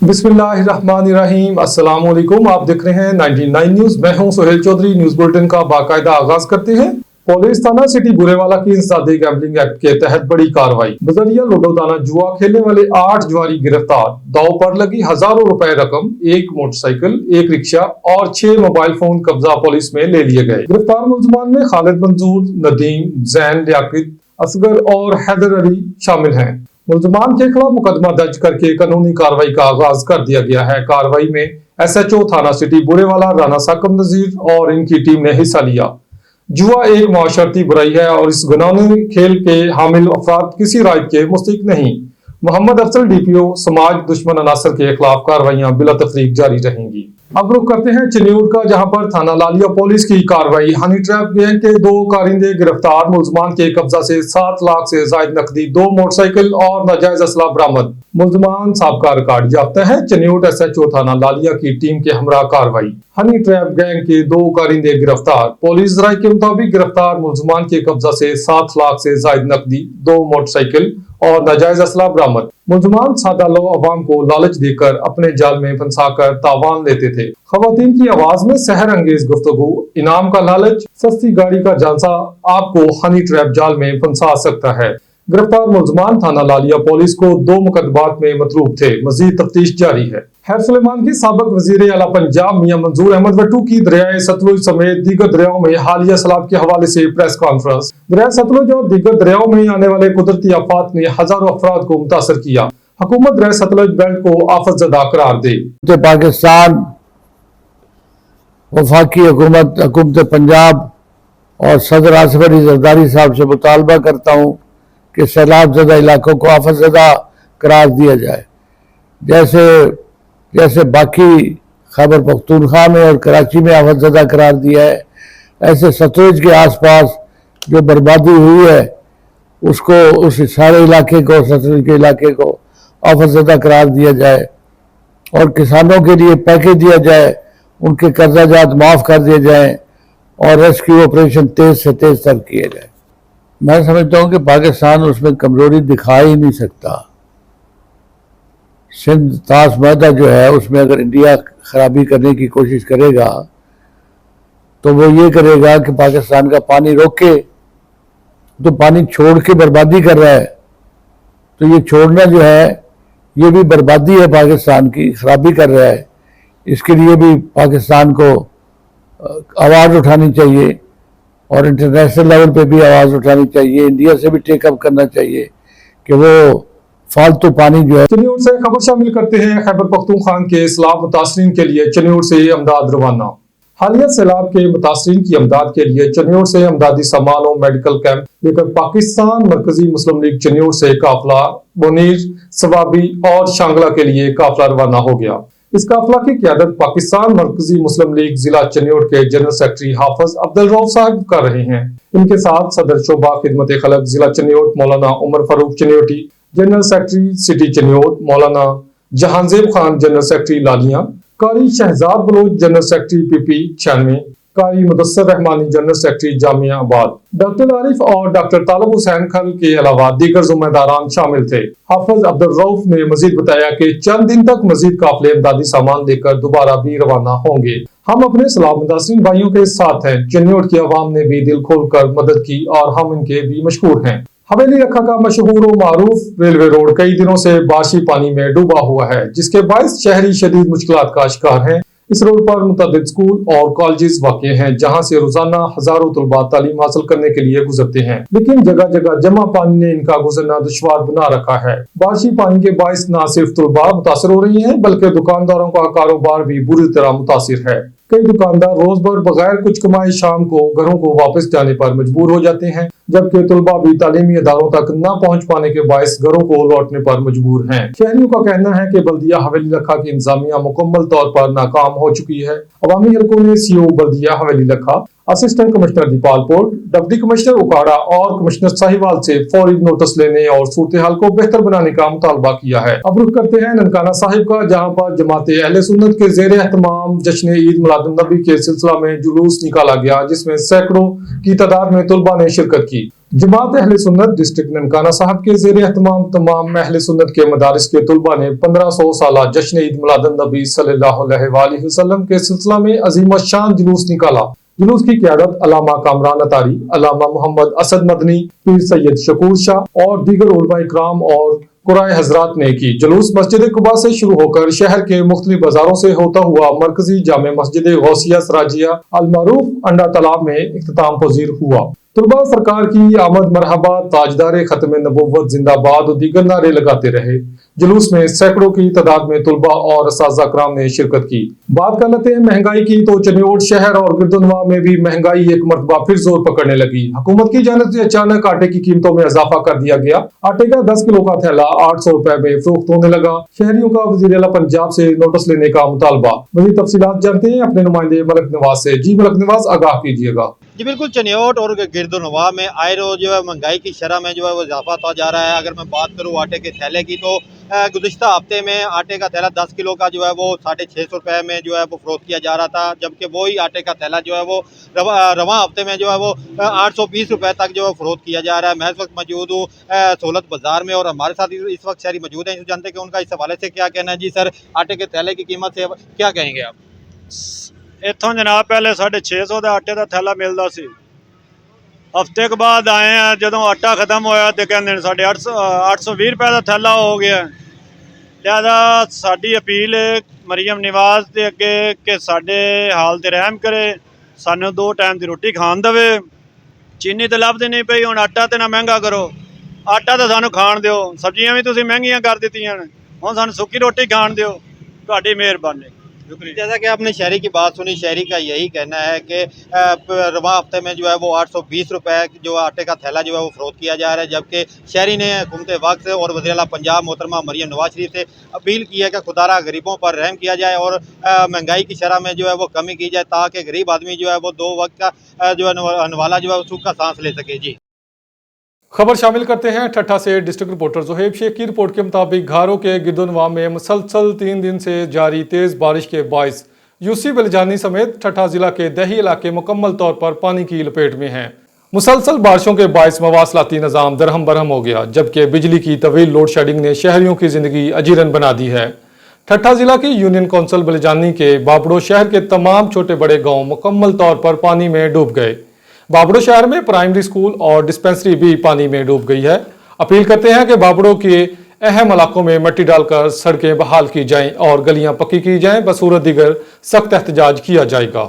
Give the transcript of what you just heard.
बिस्मिल्लाहिर्रहमानिर्रहीम। अस्सलाम वालेकुम। आप देख रहे हैं 99 न्यूज। मैं हूं सुहेल चौधरी। न्यूज बुलेटिन का बाकायदा आगाज करते हैं। पुलिस थाना सिटी बुरेवाला की इंसदादी गैम्बलिंग एक्ट के तहत बड़ी कार्रवाई। बजरिया लूडो दाना जुआ खेलने वाले 8 जुआरी गिरफ्तार। दाव पर लगी हजारों रुपए रकम, 1 मोटरसाइकिल, 1 रिक्शा और 6 मोबाइल फोन कब्जा पुलिस में ले लिए गए। गिरफ्तार मुलजमान में खालिद मंजूर, नदीम, जैन, लियाकत, असगर और हैदर अली शामिल हैं। मुलजमान के खिलाफ मुकदमा दर्ज करके कानूनी कार्रवाई का आगाज कर दिया गया है। कार्रवाई में SHO थाना सिटी बुरेवाला राना साकब नजीर और इनकी टीम ने हिस्सा लिया। जुआ एक माशरती बुराई है और इस गुनाही खेल के हामिल अफराद किसी राय के मुस्तहिक नहीं। मोहम्मद अफजल DPO समाज दुश्मन अनासर के खिलाफ कार्रवाइयां बिला तफरीक जारी रहेंगी। अब रुख करते हैं चिन्यूट का, जहां पर थाना लालिया पुलिस की कार्रवाई। हनी ट्रैप गैंग के 2 कारिंदे गिरफ्तार। मुलजमान के कब्जा से 7 लाख से जायद नकदी, 2 मोटरसाइकिल और नाजायज असला बरामद। मुलजमान साबका रिकॉर्ड याफ्ता है। चिन्यूट SHO थाना लालिया की टीम के हमरा कार्रवाई। हनी ट्रैप गैंग के 2 कारिंदे गिरफ्तार। पुलिस राय के मुताबिक गिरफ्तार मुलजमान के कब्जा से 7 लाख से जायद नकदी, 2 मोटरसाइकिल और नाजायज असला बरामद। मुलजमान सादा लो अवाम को लालच देकर अपने जाल में फंसाकर तावान लेते थे। खवातीन की आवाज में सहर अंगेज गुफ्तगू, इनाम का लालच, सस्ती गाड़ी का झांसा आपको हनी ट्रैप जाल में फंसा सकता है। गिरफ्तार मुलजमान थाना लालिया पुलिस को 2 मुकदमात में मतरूब थे। मजीद तफ्तीश जारी है। हैर सुलेमान के साबिक वजीर आला पंजाब मियां मंजूर अहमद वट्टू की दरियाए सतलुज समेत दीगर दरियाओं में हालिया सैलाब के हवाले से प्रेस कॉन्फ्रेंस। दरिया सतलुज और दीगर दरियाओं में आने वाले कुदरती आफात ने हजारों अफराद को मुतासर किया। हुकूमत दरिया सतलुज बेल्ट को आफतजदा करार दे। पाकिस्तान, वफाकी हुकूमत पंजाब और सदर आसिफ अली जरदारी साहब से मुतालबा करता हूँ कि सैलाब ज़दा इलाकों को आफतज़दा करार दिया जाए। जैसे बाकी खैबर पख्तूनख्वा में और कराची में आफतज़दा करार दिया है, ऐसे सतलुज के आसपास जो बर्बादी हुई है उसको, उस सारे इलाके को, सतलुज के इलाके को आफतज़दा करार दिया जाए और किसानों के लिए पैकेज दिया जाए, उनके कर्जा जात माफ़ कर दिए जाएँ और रेस्क्यू ऑपरेशन तेज़ से तेज़ तर किए जाए। मैं समझता हूँ कि पाकिस्तान उसमें कमजोरी दिखा ही नहीं सकता। सिंध ताश मैदा जो है उसमें अगर इंडिया खराबी करने की कोशिश करेगा तो वो ये करेगा कि पाकिस्तान का पानी रोके, तो पानी छोड़ के बर्बादी कर रहा है। तो ये छोड़ना जो है ये भी बर्बादी है, पाकिस्तान की खराबी कर रहा है। इसके लिए भी पाकिस्तान को आवाज़ उठानी चाहिए और इंटरनेशनल लेवल पे भी आवाज़ उठानी चाहिए। इंडिया से भी टेकअप करना चाहिए कि वो फालतू पानी जो है। चिन्यूट से खबर शामिल करते हैं। खैबर पख्तूनख्वा के सैलाब मुतासरीन के लिए चिन्यूट से अमदाद रवाना। हालिया सैलाब के मुतासरीन की अमदाद के लिए चिन्यूट से अमदादी सामान और मेडिकल कैंप लेकर पाकिस्तान मरकजी मुस्लिम लीग चिन्यूट से काफिला मुनीर, सवाबी और शांगला के लिए काफिला रवाना हो गया। इस काफिला की क़यादत पाकिस्तान मरकजी मुस्लिम लीग जिला चिन्यूट के जनरल सेक्रेटरी हाफिज अब्दुल रऊफ साहब कर रहे हैं। इनके साथ सदर शोबा खिदमत खलक जिला Chiniot Maulana Umar Farooq Chinioti, general secretary city Chiniot Maulana Jahanzeb Khan, general secretary Lalian, Qari Shahzad Baloch, general secretary PP 96, Qari Mudassar Rehmani, general secretary Jamia Abad, doctor Arif और डॉक्टर तालब हुसैन खल के अलावा दीगर जिम्मेदारान शामिल थे। हाफिज अब्दुल रऊफ ने मजीद बताया कि चंद दिन तक मजीद काफिले इमदादी सामान लेकर दोबारा भी रवाना होंगे। हम अपने सैलाब मुतासरीन भाइयों के साथ हैं। चिन्यूट की आवाम ने भी दिल खोलकर मदद की और हम इनके भी मशहूर हैं। हवेली रखा का मशहूर और मारूफ रेलवे रोड कई दिनों से बारिशी पानी में डूबा हुआ है, जिसके बायस शहरी शदीद मुश्किलात का शिकार हैं। इस रोड पर मुतअद्दिद स्कूल और कॉलेजेस वाक़ हैं, जहां से रोजाना हजारों तलबा तालीम हासिल करने के लिए गुजरते हैं, लेकिन जगह जगह जमा पानी ने इनका गुजरना दुश्वार बना रखा है। बारिशी पानी के बायस न सिर्फ तलबा मुतासर हो रही हैं, बल्कि दुकानदारों का कारोबार भी बुरी तरह मुतासिर है। कई दुकानदार रोज भर बगैर कुछ कमाए शाम को घरों को वापस जाने पर मजबूर हो जाते हैं, जबकि तलबा भी तालीमी इदारों तक न पहुँच पाने के बायस घरों को लौटने पर मजबूर हैं। शहरियों का कहना है कि बल्दिया हवेली लखा की इंतजामिया मुकम्मल तौर पर नाकाम हो चुकी है। अवामी हलकों ने CO बल्दिया हवेली लखा, assistant commissioner Depalpur, deputy commissioner Okara और कमिश्नर साहिवाल से फौरी नोटिस लेने और सूरत हाल को बेहतर बनाने का मुतालबा किया है। अब रुख करते हैं ननकाना साहिब का, जहाँ पर जमाते अहले सुन्नत के जेर एहतमाम जश्न ईद मिलादुन्नबी के सिलसिला में जुलूस निकाला गया, जिसमें सैकड़ों की तादाद में तलबा ने शिरकत की। जमात अहले सुन्नत डिस्ट्रिक्ट ननकाना साहब के ज़ेर एहतमाम तमाम अहले सुन्नत के मदारिस के तुलबा ने 1500 साला जश्न ईद मिलादुन नबी सल्लल्लाहु अलैहि वसल्लम के सिलसिला में अजीम शान जुलूस निकाला। जुलूस की क़यादत अल्लामा कामरान अतारी, अल्लामा मोहम्मद असद मदनी, पीर सैयद शकूर शाह और दीगर उलमा इकराम और कुराए हजरात ने की। जुलूस मस्जिद कुबा से शुरू होकर शहर के मुख्तलिफ बाजारों से होता हुआ मरकजी जामे मस्जिद गौसिया सराजिया अल मारूफ अंडा तालाब में इख्तिताम पजीर हुआ। तुलबा सरकार की आमद मरहबा, ताजदार खत्म नबुव्वत जिंदाबाद और दीगर नारे लगाते रहे। जुलूस में सैकड़ों की तादाद में तुलबा और असातिज़ा कराम ने शिरकत की। बात कर लेते हैं महंगाई की, तो चनियोट शहर और गिरदुनवा में भी महंगाई एक मरतबा फिर जोर पकड़ने लगी। हुकूमत की जानिब से अचानक आटे की कीमतों में इजाफा कर दिया गया। आटे का 10 किलो का थैला 800 रुपए में फरोख्त होने लगा। शहरियों का वज़ीर आला पंजाब से नोटिस लेने का मुतालबा। मज़ीद तफसीलात जानते हैं अपने नुमाइंदे मलक नवाज से। जी मलक नवाज, आगाह कीजिएगा। जी बिल्कुल, चनियोट और गिरदुनवा में आए रोज जो है महंगाई की शरह में जो है वो इजाफा होता जा रहा है। अगर मैं बात करूँ आटे के थैले की, तो गुज़िश्ता हफ्ते में आटे का थैला 10 किलो का जो है वो 650 रुपए में जो है वो फरोख्त किया जा रहा था, जबकि वही आटे का थैला जो है वो रवां हफ्ते में जो है वो 820 रुपए तक जो है फरोख्त किया जा रहा है। मैं इस वक्त मौजूद हूँ सहूलत बाजार में और हमारे साथ इस वक्त शहरी मौजूद हैं। जानते हैं कि उनका इस हवाले से क्या कहना है। जी सर, आटे के थैले की कीमत से क्या कहेंगे आप? इत्थों जनाब पहले 650 का आटे का थैला मिलता सी। हफ्ते के बाद आए हैं, जो आटा खत्म होया तो कहते 820 रुपए का थैला हो गया। लिहाजा साडी अपील है मरियम निवाज के अगे कि साडे हाल ते रहम करे, सानू 2 टाइम की रोटी खान देवे। चीनी तो लभदी नहीं पई, हुण आटा तो ना महंगा करो, आटा तो सानू खान दिओ। सब्जियां भी तुसीं महंगियां कर दित्तियां ने, हुण सानू सुक्की रोटी खान दिओ। तुहाडी मेहरबानी। जैसा कि आपने शहरी की बात सुनी, शहरी का यही कहना है कि रवां हफ्ते में जो है वो 820 रुपए जो आटे का थैला जो है वो फरोख्त किया जा रहा है, जबकि शहरी ने हुकूमत वक्त से और वज़ीर आला पंजाब मोहतरमा मरियम नवाज शरीफ से अपील की है कि खुदारा गरीबों पर रहम किया जाए और महंगाई की शरह में जो है वो कमी की जाए, ताकि गरीब आदमी जो है वो 2 वक्त का जो है नवाला जो है वो सूखा सांस ले सके। जी खबर शामिल करते हैं ठट्ठा से। डिस्ट्रिक्ट रिपोर्टर ज़ुहैब शेख की रिपोर्ट के मुताबिक घारों के गिरदुनवा में मुसलसल 3 दिन से जारी तेज बारिश के बायस यूसी बलजानी समेत ठट्ठा जिला के दही इलाके मुकम्मल तौर पर पानी की लपेट में हैं। मुसलसल बारिशों के बायस मवासलाती निज़ाम दरहम बरहम हो गया, जबकि बिजली की तवील लोड शेडिंग ने शहरियों की जिंदगी अजीरन बना दी है। ठट्ठा जिला की यूनियन कौंसिल बलजानी के बाबड़ो शहर के तमाम छोटे बड़े गाँव मुकम्मल तौर पर पानी में डूब गए। बाबड़ो शहर में प्राइमरी स्कूल और डिस्पेंसरी भी पानी में डूब गई है। अपील करते हैं कि बाबड़ो के अहम इलाकों में मिट्टी डालकर सड़कें बहाल की जाएं और गलियां पक्की की जाएं। बसूरत दीगर सख्त एहतजाज किया जाएगा।